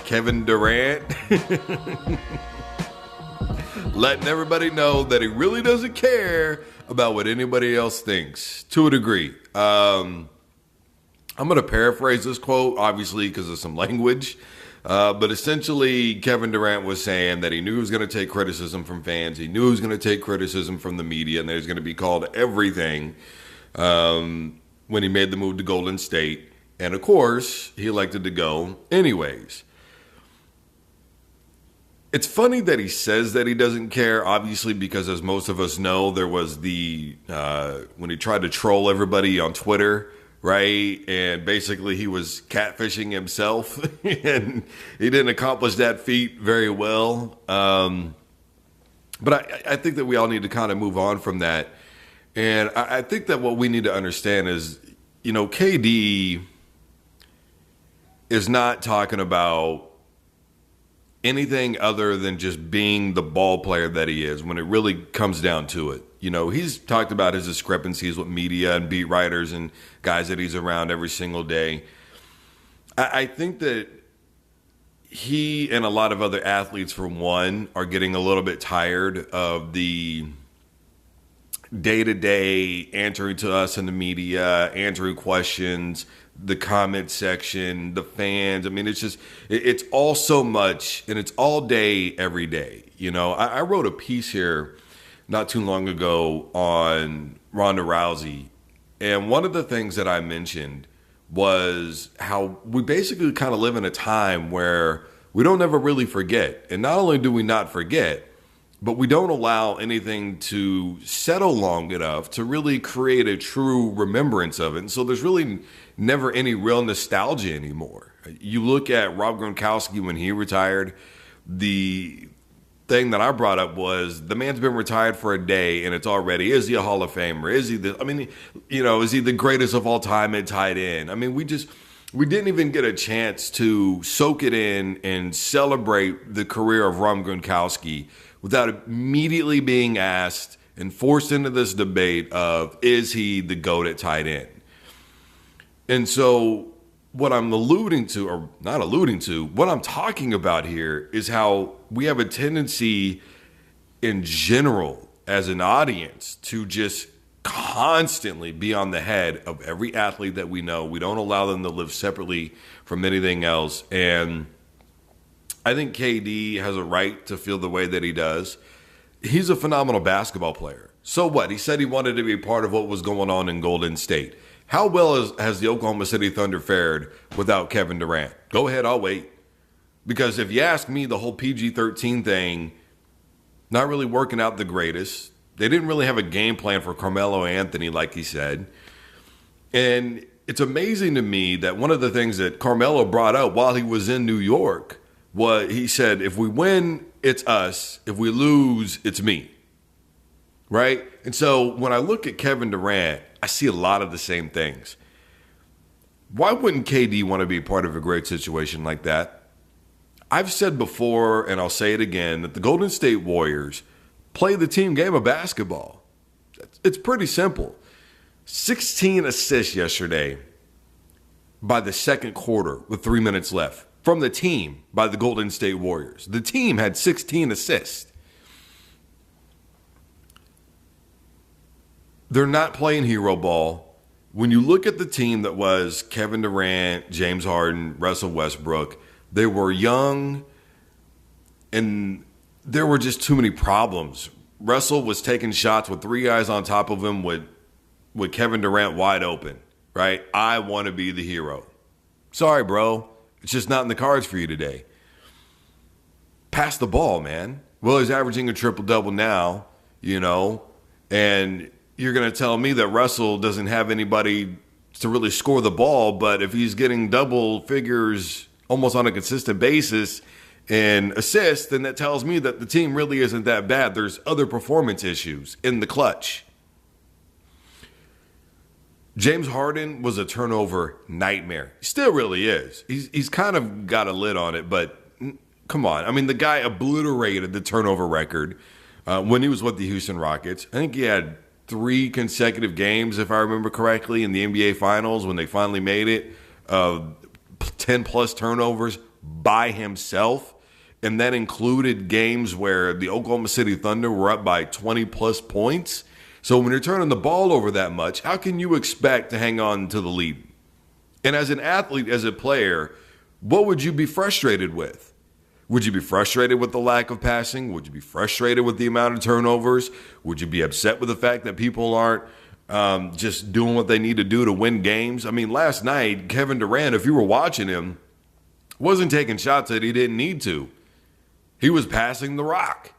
Kevin Durant letting everybody know that he really doesn't care about what anybody else thinks, to a degree. I'm going to paraphrase this quote, obviously, because of some language. But essentially, Kevin Durant was saying that he knew he was going to take criticism from fans. He knew he was going to take criticism from the media, and that he was going to be called everything when he made the move to Golden State. And, of course, he elected to go anyways. It's funny that he says that he doesn't care, obviously, because as most of us know, there was the when he tried to troll everybody on Twitter, right? And basically he was catfishing himself, and he didn't accomplish that feat very well. But I think that we all need to kind of move on from that. And I think that what we need to understand is, you know, KD is not talking about anything other than just being the ball player that he is when it really comes down to it. You know, he's talked about his discrepancies with media and beat writers and guys that he's around every single day. I think that he and a lot of other athletes, for one, are getting a little bit tired of the day-to-day answering to us in the media, answering questions, the comment section, the fans. I mean, it's just, it's all so much, and it's all day, every day. You know, I wrote a piece here not too long ago on Ronda Rousey, and one of the things that I mentioned was how we basically kind of live in a time where we don't ever really forget. And not only do we not forget, but we don't allow anything to settle long enough to really create a true remembrance of it. And so there's really never any real nostalgia anymore. You look at Rob Gronkowski when he retired, the thing that I brought up was the man's been retired for a day and it's already, is he a Hall of Famer? Is he is he the greatest of all time at tight end? I mean, we didn't even get a chance to soak it in and celebrate the career of Rob Gronkowski without immediately being asked and forced into this debate of, is he the GOAT at tight end? And so what I'm alluding to, or not alluding to, what I'm talking about here is how we have a tendency in general as an audience to just constantly be on the head of every athlete that we know. We don't allow them to live separately from anything else. And I think KD has a right to feel the way that he does. He's a phenomenal basketball player. So what? He said he wanted to be part of what was going on in Golden State. How well has the Oklahoma City Thunder fared without Kevin Durant? Go ahead, I'll wait. Because if you ask me, the whole PG-13 thing, not really working out the greatest. They didn't really have a game plan for Carmelo Anthony, like he said. And it's amazing to me that one of the things that Carmelo brought up while he was in New York was, he said, if we win, it's us. If we lose, it's me. Right? And so when I look at Kevin Durant, I see a lot of the same things. Why wouldn't KD want to be part of a great situation like that? I've said before, and I'll say it again, that the Golden State Warriors play the team game of basketball. It's pretty simple. 16 assists yesterday by the second quarter with 3 minutes left from the team by the Golden State Warriors. The team had 16 assists. They're not playing hero ball. When you look at the team that was Kevin Durant, James Harden, Russell Westbrook, they were young and there were just too many problems. Russell was taking shots with three guys on top of him with Kevin Durant wide open, right? I want to be the hero. Sorry, bro. It's just not in the cards for you today. Pass the ball, man. Well, he's averaging a triple-double now, and you're going to tell me that Russell doesn't have anybody to really score the ball, but if he's getting double figures almost on a consistent basis and assists, then that tells me that the team really isn't that bad. There's other performance issues in the clutch. James Harden was a turnover nightmare. He still really is. He's kind of got a lid on it, but come on. I mean, the guy obliterated the turnover record when he was with the Houston Rockets. I think he had 3 consecutive games, if I remember correctly, in the NBA Finals when they finally made it. 10-plus turnovers. by himself. And that included games where the Oklahoma City Thunder were up by 20 plus points. So when you're turning the ball over that much, how can you expect to hang on to the lead? And as an athlete, as a player, what would you be frustrated with? Would you be frustrated with the lack of passing? Would you be frustrated with the amount of turnovers? Would you be upset with the fact that people aren't just doing what they need to do to win games? I mean, last night, Kevin Durant, if you were watching him, wasn't taking shots that he didn't need to. He was passing the rock,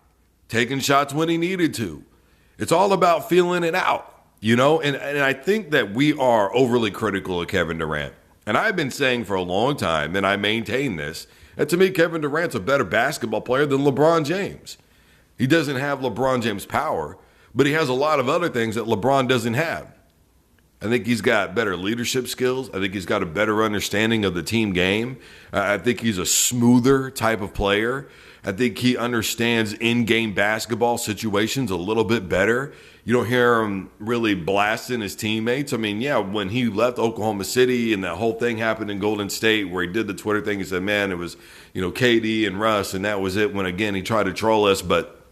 taking shots when he needed to. It's all about feeling it out, you know? And I think that we are overly critical of Kevin Durant. And I've been saying for a long time, and I maintain this, that to me, Kevin Durant's a better basketball player than LeBron James. He doesn't have LeBron James' power, but he has a lot of other things that LeBron doesn't have. I think he's got better leadership skills. I think he's got a better understanding of the team game. I think he's a smoother type of player. I think he understands in-game basketball situations a little bit better. You don't hear him really blasting his teammates. I mean, yeah, when he left Oklahoma City and that whole thing happened in Golden State where he did the Twitter thing, he said, man, it was, KD and Russ, and that was it when, again, he tried to troll us. But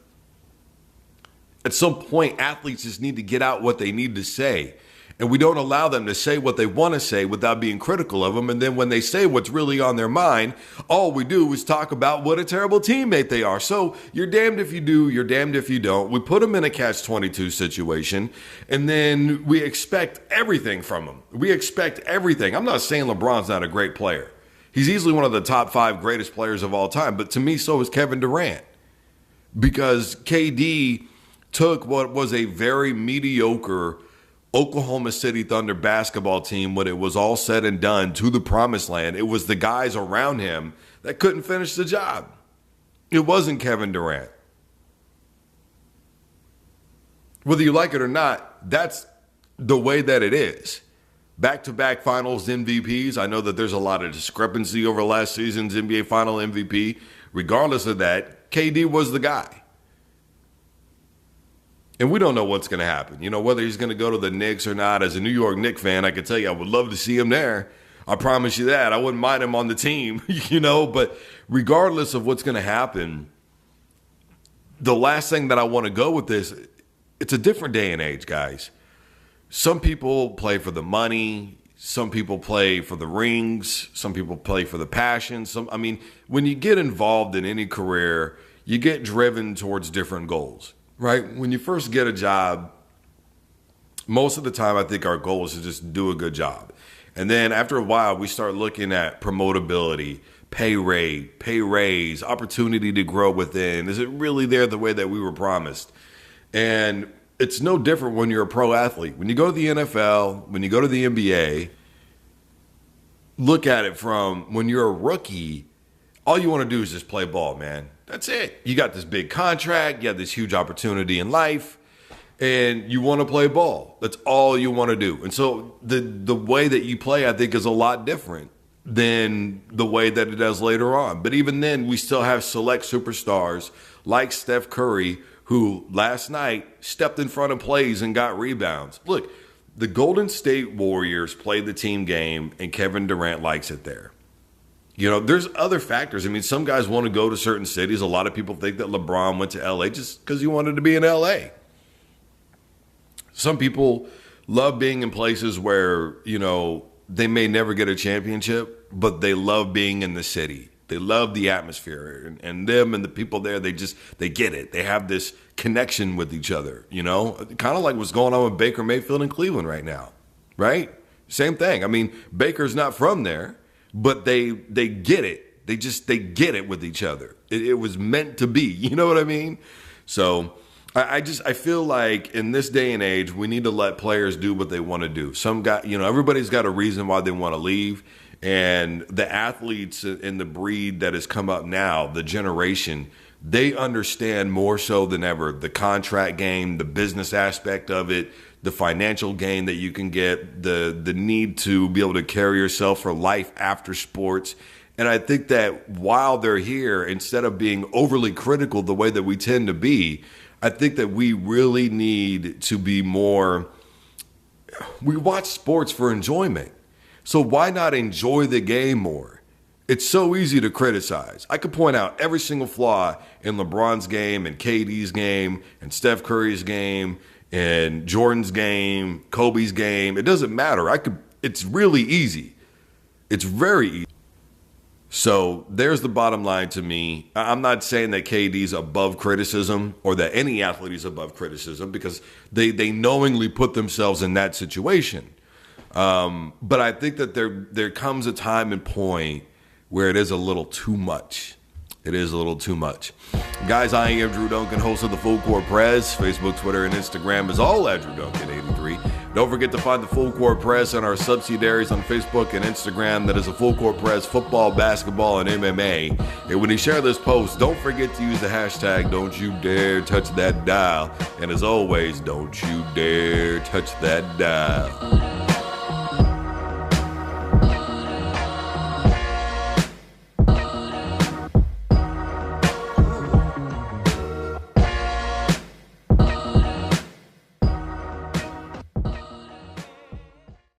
at some point, athletes just need to get out what they need to say. And we don't allow them to say what they want to say without being critical of them. And then when they say what's really on their mind, all we do is talk about what a terrible teammate they are. So you're damned if you do, you're damned if you don't. We put them in a catch-22 situation, and then we expect everything from them. We expect everything. I'm not saying LeBron's not a great player. He's easily one of the top 5 greatest players of all time. But to me, so is Kevin Durant. Because KD took what was a very mediocre Oklahoma City Thunder basketball team when it was all said and done to the promised land. It was the guys around him that couldn't finish the job. It wasn't Kevin Durant. Whether you like it or not, that's the way that it is. Back-to-back finals MVPs. I know that there's a lot of discrepancy over last season's NBA final MVP. Regardless of that, KD was the guy. And we don't know what's going to happen. Whether he's going to go to the Knicks or not. As a New York Knicks fan, I can tell you I would love to see him there. I promise you that. I wouldn't mind him on the team, But regardless of what's going to happen, the last thing that I want to go with this, it's a different day and age, guys. Some people play for the money. Some people play for the rings. Some people play for the passion. When you get involved in any career, you get driven towards different goals. Right? When you first get a job, most of the time I think our goal is to just do a good job. And then after a while, we start looking at promotability, pay rate, pay raise, opportunity to grow within. Is it really there the way that we were promised? And it's no different when you're a pro athlete. When you go to the NFL, when you go to the NBA, look at it from when you're a rookie, all you want to do is just play ball, man. That's it. You got this big contract. You have this huge opportunity in life, and you want to play ball. That's all you want to do. And so the way that you play, I think, is a lot different than the way that it does later on. But even then, we still have select superstars like Steph Curry, who last night stepped in front of plays and got rebounds. Look, the Golden State Warriors play the team game, and Kevin Durant likes it there. There's other factors. Some guys want to go to certain cities. A lot of people think that LeBron went to L.A. just because he wanted to be in L.A. Some people love being in places where, they may never get a championship, but they love being in the city. They love the atmosphere. And them and the people there, they get it. They have this connection with each other, Kind of like what's going on with Baker Mayfield in Cleveland right now, right? Same thing. Baker's not from there. But they get it. They get it with each other. It was meant to be. You know what I mean? So I feel like in this day and age, we need to let players do what they want to do. Everybody's got a reason why they want to leave. And the athletes in the breed that has come up now, the generation, they understand more so than ever the contract game, the business aspect of it, the financial gain that you can get, the need to be able to carry yourself for life after sports. And I think that while they're here, instead of being overly critical the way that we tend to be, I think that we really need to be more, we watch sports for enjoyment. So why not enjoy the game more? It's so easy to criticize. I could point out every single flaw in LeBron's game and KD's game and Steph Curry's game and Jordan's game, Kobe's game. It doesn't matter. It's really easy. It's very easy. So there's the bottom line to me. I'm not saying that KD's above criticism or that any athlete is above criticism because they knowingly put themselves in that situation. But I think that there comes a time and point where it is a little too much. It is a little too much. Guys, I am Drew Duncan, host of the Full Court Press. Facebook, Twitter, and Instagram is all at Drew Duncan 83. Don't forget to find the Full Court Press and our subsidiaries on Facebook and Instagram. That is the Full Court Press, football, basketball, and MMA. And when you share this post, don't forget to use the hashtag Don't You Dare Touch That Dial. And as always, don't you dare touch that dial.